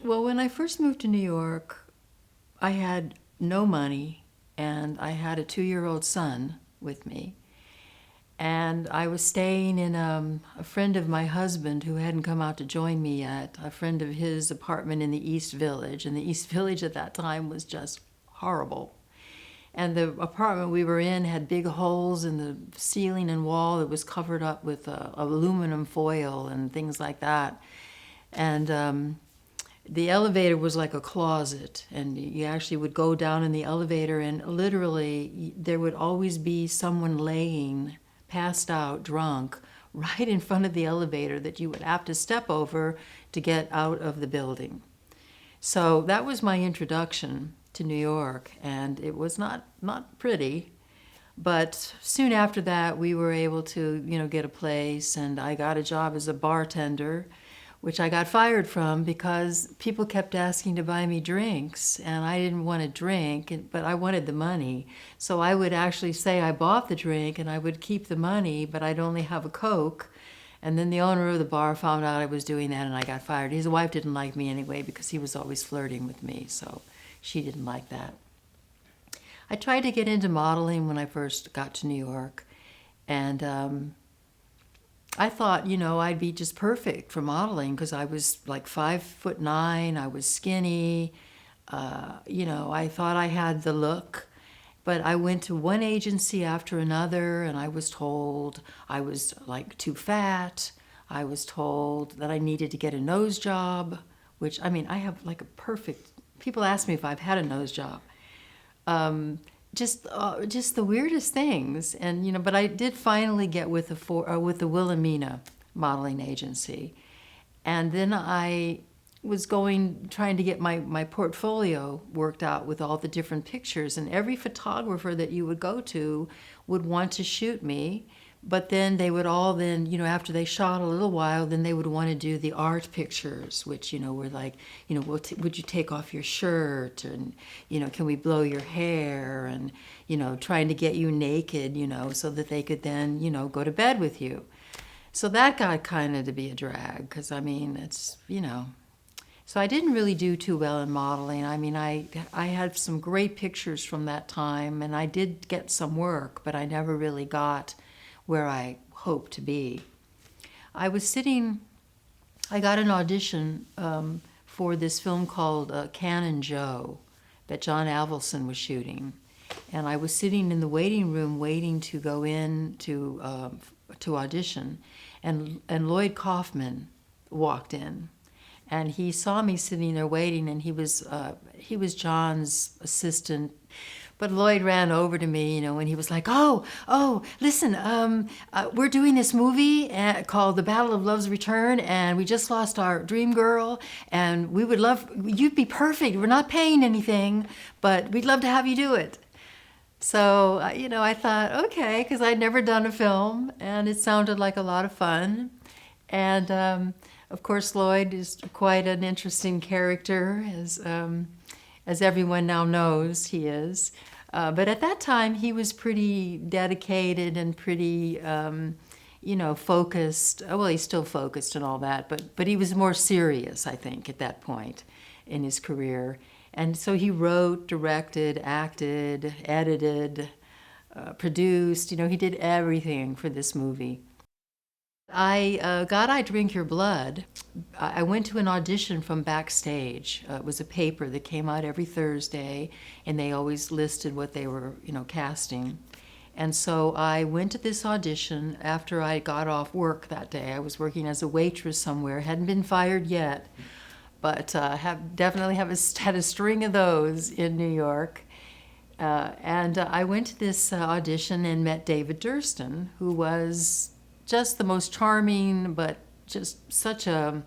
Well, when I first moved to New York, I had no money and I had a 2-year-old son with me. And I was staying in a friend of my husband who hadn't come out to join me yet, a friend of his apartment in the East Village. And the East Village at that time was just horrible. And the apartment we were in had big holes in the ceiling and wall that was covered up with aluminum foil and things like that. And the elevator was like a closet, and you actually would go down in the elevator, and literally there would always be someone laying, passed out, drunk, right in front of the elevator that you would have to step over to get out of the building. So that was my introduction to New York, and it was not pretty. But soon after that, we were able to, get a place, and I got a job as a bartender, which I got fired from because people kept asking to buy me drinks, and I didn't want to drink, but I wanted the money. So I would actually say I bought the drink, and I would keep the money, but I'd only have a Coke. And then the owner of the bar found out I was doing that, and I got fired. His wife didn't like me anyway because he was always flirting with me, so she didn't like that. I tried to get into modeling when I first got to New York, and I thought, I'd be just perfect for modeling because I was like 5'9", I was skinny, I thought I had the look. But I went to one agency after another, and I was told I was like too fat. I was told that I needed to get a nose job, which, I have like a perfect, people ask me if I've had a nose job. Just the weirdest things, and but I did finally get with the Wilhelmina modeling agency, and then I was trying to get my portfolio worked out with all the different pictures, and every photographer that you would go to would want to shoot me, but then they would all after they shot a little while, then they would want to do the art pictures, which, were like, would you take off your shirt, and, can we blow your hair, and, trying to get you naked, so that they could then, go to bed with you. So that got kind of to be a drag, because, it's, So I didn't really do too well in modeling. I had some great pictures from that time, and I did get some work, but I never really got where I hoped to be. I got an audition for this film called Cannon Joe that John Avildsen was shooting. And I was sitting in the waiting room waiting to go in to audition. And Lloyd Kaufman walked in. And he saw me sitting there waiting, and he was John's assistant. But Lloyd ran over to me, and he was like, oh, listen, we're doing this movie called The Battle of Love's Return, and we just lost our dream girl, and you'd be perfect. We're not paying anything, but we'd love to have you do it. So, I thought, okay, because I'd never done a film, and it sounded like a lot of fun. And, of course, Lloyd is quite an interesting character, as everyone now knows he is. But at that time, he was pretty dedicated and pretty, focused. Well, he's still focused and all that, but he was more serious, I think, at that point in his career. And so he wrote, directed, acted, edited, produced. He did everything for this movie. I got I Drink Your Blood. I went to an audition from Backstage. It was a paper that came out every Thursday, and they always listed what they were, casting. And so I went to this audition after I got off work that day. I was working as a waitress somewhere, hadn't been fired yet, but definitely had a string of those in New York. And I went to this audition and met David Durston, who was just the most charming, but just such a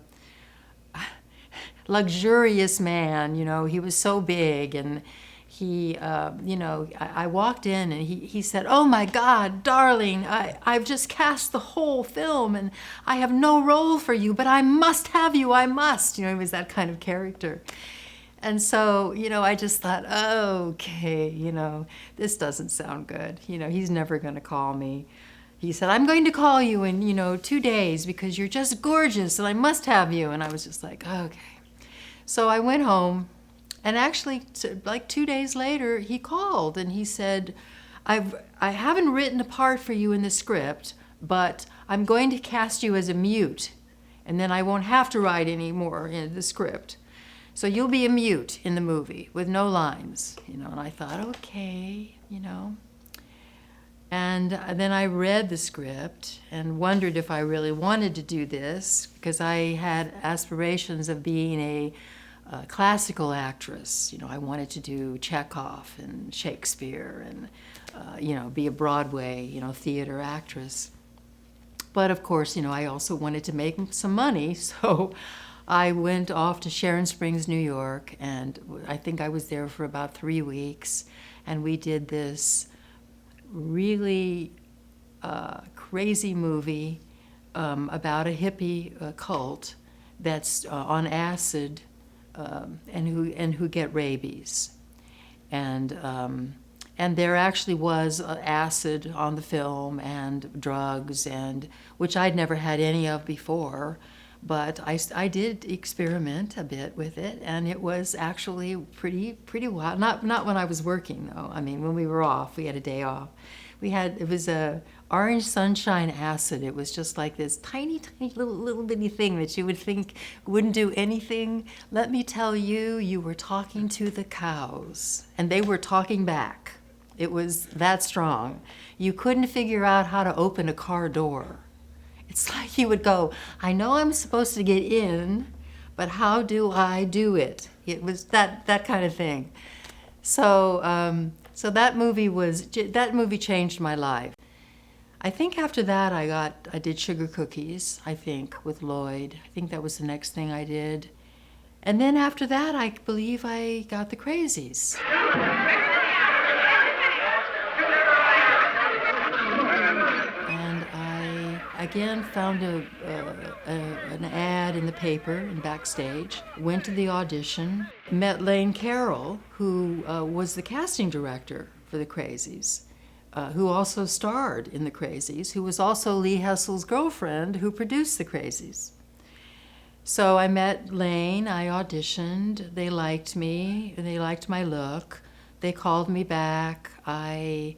luxurious man. He was so big, and he, I walked in, and he said, "Oh my God, darling, I've just cast the whole film, and I have no role for you, but I must have you, I must." He was that kind of character. And so, I just thought, okay, this doesn't sound good. He's never going to call me. He said, "I'm going to call you in, 2 days because you're just gorgeous and I must have you." And I was just like, okay. So I went home, and actually, like 2 days later, he called and he said, I haven't written a part for you in the script, but I'm going to cast you as a mute, and then I won't have to write any more in the script. So you'll be a mute in the movie with no lines, and I thought, okay, And then I read the script and wondered if I really wanted to do this, because I had aspirations of being a classical actress. I wanted to do Chekhov and Shakespeare and, be a Broadway, theater actress. But of course, I also wanted to make some money, so I went off to Sharon Springs, New York, and I think I was there for about 3 weeks, and we did this really crazy movie about a hippie cult that's on acid and who get rabies, and there actually was acid on the film and drugs, and which I'd never had any of before, but I did experiment a bit with it, and it was actually pretty wild. Not when I was working though. I mean, when we were off, we had a day off. It was a orange sunshine acid. It was just like this tiny little bitty thing that you would think wouldn't do anything. Let me tell you, you were talking to the cows, and they were talking back. It was that strong. You couldn't figure out how to open a car door. It's like you would go, I know I'm supposed to get in, but how do I do it? It was that kind of thing. So so that movie changed my life. I think after that I did Sugar Cookies, I think, with Lloyd. I think that was the next thing I did. And then after that, I believe I got the Crazies. Again, found an ad in the paper and backstage, went to the audition, met Lane Carroll, who was the casting director for the Crazies, who also starred in the Crazies, who was also Lee Hessel's girlfriend who produced the Crazies. So I met Lane, I auditioned, they liked me, they liked my look, they called me back, I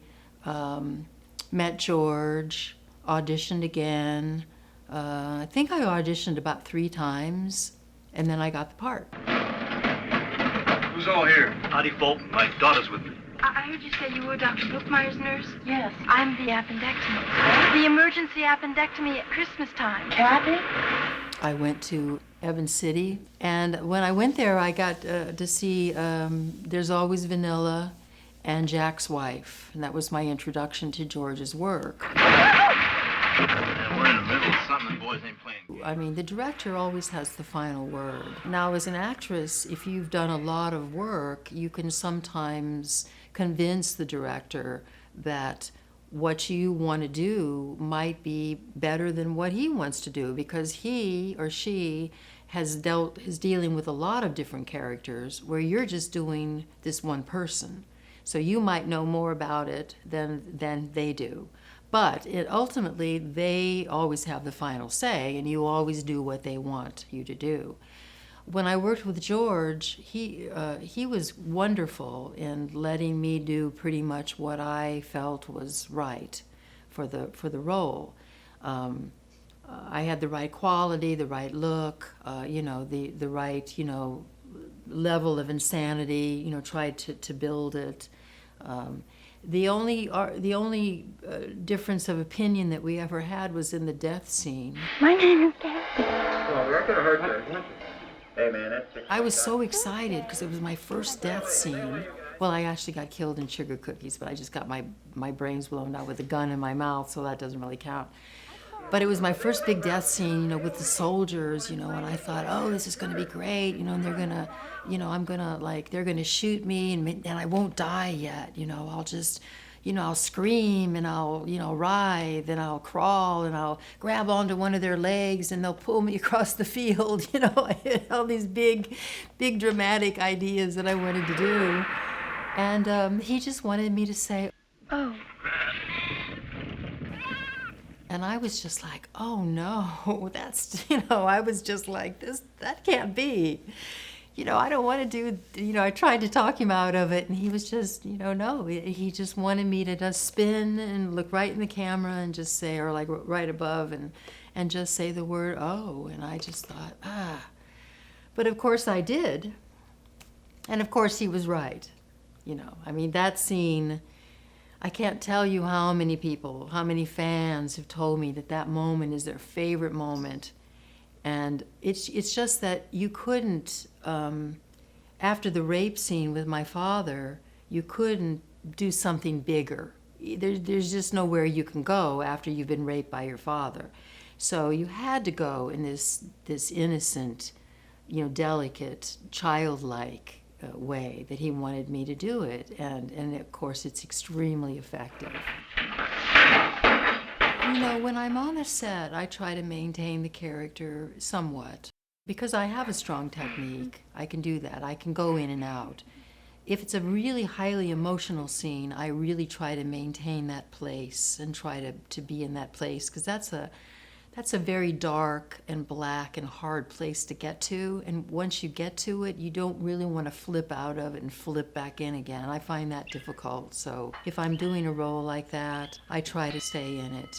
met George, auditioned again. I think I auditioned about 3 times, and then I got the part. Who's all here? Audie Fulton. My daughter's with me. I heard you say you were Dr. Bookmeyer's nurse? Yes. I'm the appendectomy. The emergency appendectomy at Christmas time. Kathy? I went to Evans City, and when I went there, I got to see There's Always Vanilla and Jack's Wife, and that was my introduction to George's work. We're in the middle of something, the boys ain't playing. I mean, the director always has the final word. Now, as an actress, if you've done a lot of work, you can sometimes convince the director that what you want to do might be better than what he wants to do, because he or she is dealing with a lot of different characters where you're just doing this one person. So you might know more about it than they do. But ultimately, they always have the final say, and you always do what they want you to do. When I worked with George, he was wonderful in letting me do pretty much what I felt was right for the role. I had the right quality, the right look, the right level of insanity. Tried to build it. The only difference of opinion that we ever had was in the death scene. My name is Kathy. Oh, that could have hurt you. Hey, man, that's... I was so excited because it was my first death scene. Well, I actually got killed in Sugar Cookies, but I just got my brains blown out with a gun in my mouth, so that doesn't really count. But it was my first big death scene, with the soldiers, and I thought, oh, this is going to be great, and they're going to, they're going to shoot me, and I won't die yet, I'll just, I'll scream, and I'll, writhe, and I'll crawl, and I'll grab onto one of their legs, and they'll pull me across the field, I had all these big dramatic ideas that I wanted to do. And he just wanted me to say, oh. And I was just like, oh no, that's, I was just like, that can't be. I don't want to do, I tried to talk him out of it, and he was just, no, he just wanted me to just spin and look right in the camera and just say, or like right above, and just say the word, oh, and I just thought, But of course I did, and of course he was right, that scene, I can't tell you how many people, how many fans have told me that moment is their favorite moment. And it's just that you couldn't, after the rape scene with my father, you couldn't do something bigger. There's just nowhere you can go after you've been raped by your father. So you had to go in this innocent, delicate, childlike way that he wanted me to do it. And of course, it's extremely effective. When I'm on a set, I try to maintain the character somewhat. Because I have a strong technique, I can do that. I can go in and out. If it's a really highly emotional scene, I really try to maintain that place and try to be in that place, because that's a very dark and black and hard place to get to. And once you get to it, you don't really want to flip out of it and flip back in again. I find that difficult. So if I'm doing a role like that, I try to stay in it.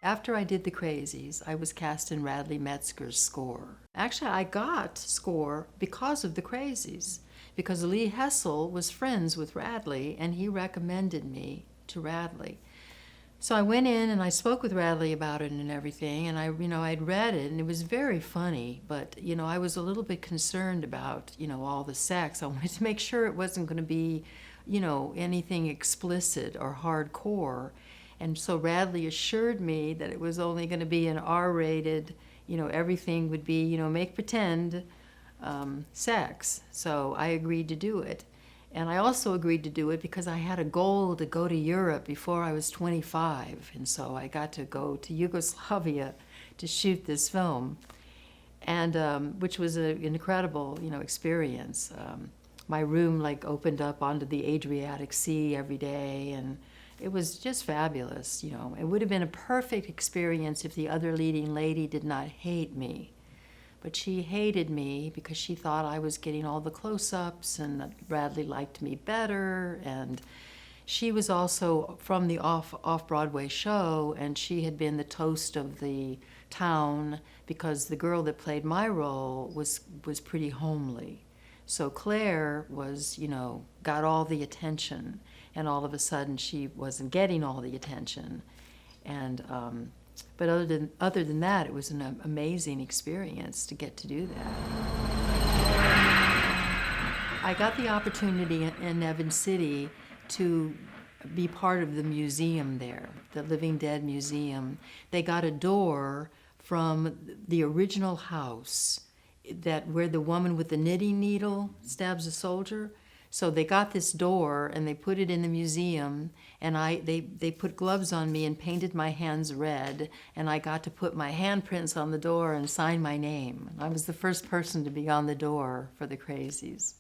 After I did The Crazies, I was cast in Radley Metzger's score. Actually, I got score because of The Crazies, because Lee Hessel was friends with Radley, and he recommended me to Radley. So I went in and I spoke with Radley about it and everything, and I'd read it, and it was very funny, but, I was a little bit concerned about, all the sex. I wanted to make sure it wasn't going to be, anything explicit or hardcore. And so Radley assured me that it was only going to be an R-rated, everything would be, make pretend sex. So I agreed to do it. And I also agreed to do it because I had a goal to go to Europe before I was 25. And so I got to go to Yugoslavia to shoot this film, and which was an incredible, experience. My room opened up onto the Adriatic Sea every day, and it was just fabulous, It would have been a perfect experience if the other leading lady did not hate me. But she hated me because she thought I was getting all the close-ups and that Bradley liked me better. And she was also from the off-Broadway show, and she had been the toast of the town because the girl that played my role was pretty homely. So Claire was, got all the attention, and all of a sudden she wasn't getting all the attention. And but other than that, it was an amazing experience to get to do that. I got the opportunity in Evans City to be part of the museum there, the Living Dead Museum. They got a door from the original house where the woman with the knitting needle stabs a soldier. So they got this door and they put it in the museum, and they put gloves on me and painted my hands red, and I got to put my handprints on the door and sign my name. I was the first person to be on the door for the Crazies.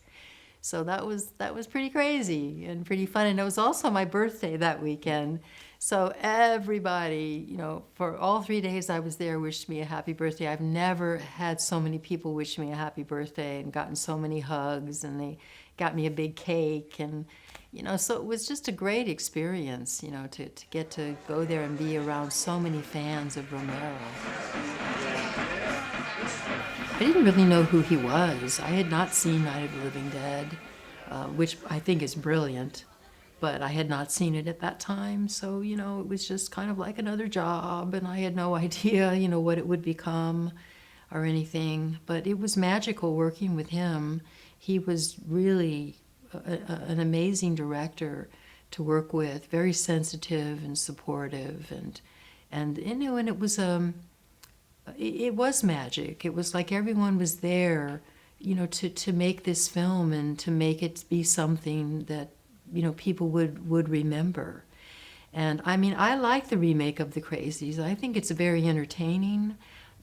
So that was pretty crazy and pretty fun, and it was also my birthday that weekend. So everybody, for all 3 days I was there, wished me a happy birthday. I've never had so many people wish me a happy birthday and gotten so many hugs, and they got me a big cake, and so it was just a great experience, to get to go there and be around so many fans of Romero. I didn't really know who he was. I had not seen Night of the Living Dead, which I think is brilliant, but I had not seen it at that time, so it was just kind of like another job, and I had no idea what it would become or anything, but it was magical working with him. He was really an amazing director to work with, very sensitive and supportive, and it was magic. It was like everyone was there, to make this film and to make it be something that people would remember. And I like the remake of The Crazies. I think it's very entertaining,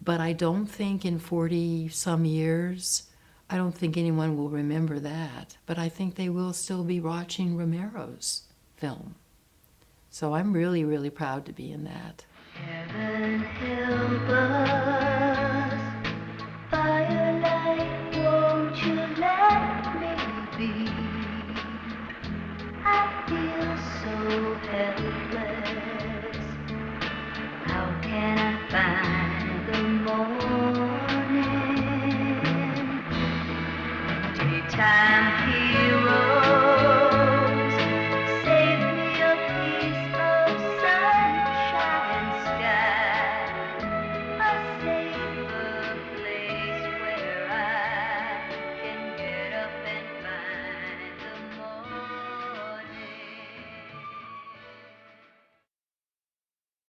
but I don't think in 40 some years, I don't think anyone will remember that, but I think they will still be watching Romero's film. So I'm really, really proud to be in that. Heaven help us.